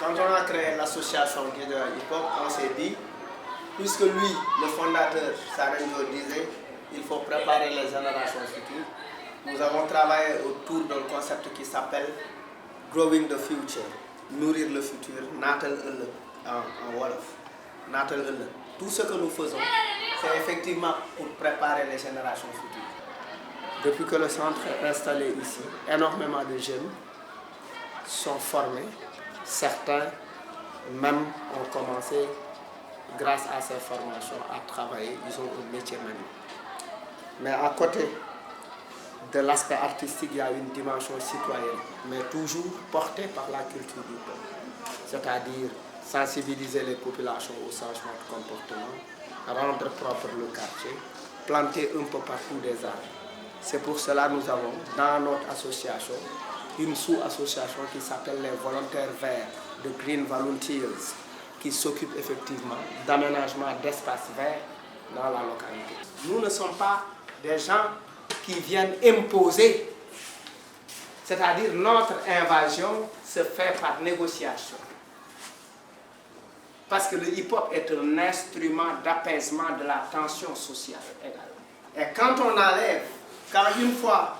Quand on a créé l'association Guédiawaye Hip Hop, on s'est dit, puisque lui, le fondateur, Sarenjo, disait il faut préparer les générations futures, nous avons travaillé autour d'un concept qui s'appelle Growing the Future, nourrir le futur, Natal Ëllëg en Wolof, Natal Ëllëg. Tout ce que nous faisons, c'est effectivement pour préparer les générations futures. Depuis que le centre est installé ici, énormément de jeunes sont formés. Certains même ont commencé, grâce à ces formations, à travailler. Ils ont un métier même. Mais à côté de l'aspect artistique, il y a une dimension citoyenne, mais toujours portée par la culture du peuple. C'est-à-dire sensibiliser les populations au changement de comportement, rendre propre le quartier, planter un peu partout des arbres. C'est pour cela que nous avons dans notre association une sous-association qui s'appelle les Volontaires Verts de Green Volunteers, qui s'occupe effectivement d'aménagement d'espaces verts dans la localité. Nous ne sommes pas des gens qui viennent imposer, c'est-à-dire notre invasion se fait par négociation. Parce que le hip-hop est un instrument d'apaisement de la tension sociale également. Et quand on enlève, quand une fois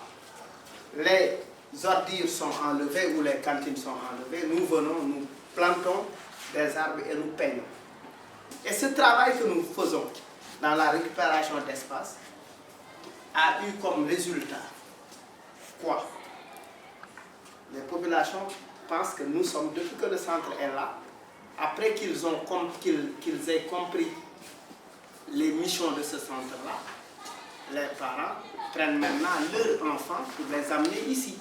les ordures sont enlevées ou les cantines sont enlevées, nous venons, nous plantons des arbres et nous peignons. Et ce travail que nous faisons dans la récupération d'espace a eu comme résultat quoi? Les populations pensent que nous sommes, depuis que le centre est là, après qu'ils aient compris les missions de ce centre-là, les parents prennent maintenant leurs enfants pour les amener ici.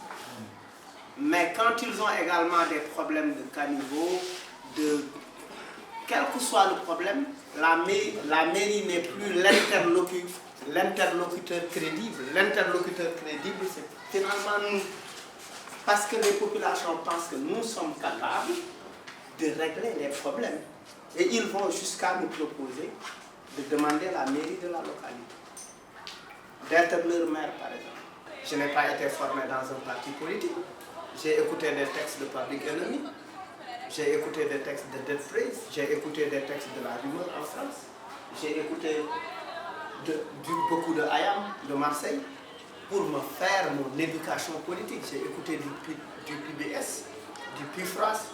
Mais quand ils ont également des problèmes de caniveau, quel que soit le problème, la mairie n'est plus l'interlocuteur crédible. L'interlocuteur crédible, c'est finalement nous. Parce que les populations pensent que nous sommes capables de régler les problèmes. Et ils vont jusqu'à nous proposer de demander à la mairie de la localité d'être leur maire, par exemple. Je n'ai pas été formé dans un parti politique. J'ai écouté des textes de Public Enemy, j'ai écouté des textes de Dead Phrase, j'ai écouté des textes de la rumeur en France, j'ai écouté beaucoup de IAM de Marseille pour me faire mon éducation politique. J'ai écouté du PBS, du PUFRAS.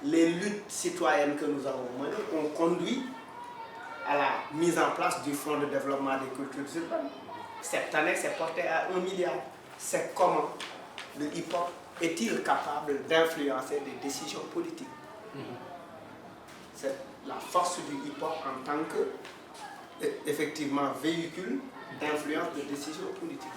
Les luttes citoyennes que nous avons menées ont conduit à la mise en place du Fonds de développement des cultures urbaines. Cette année, c'est porté à 1 milliard. C'est comment le hip-hop est-il capable d'influencer des décisions politiques? C'est la force du hip-hop en tant que, effectivement, véhicule d'influence de décisions politiques.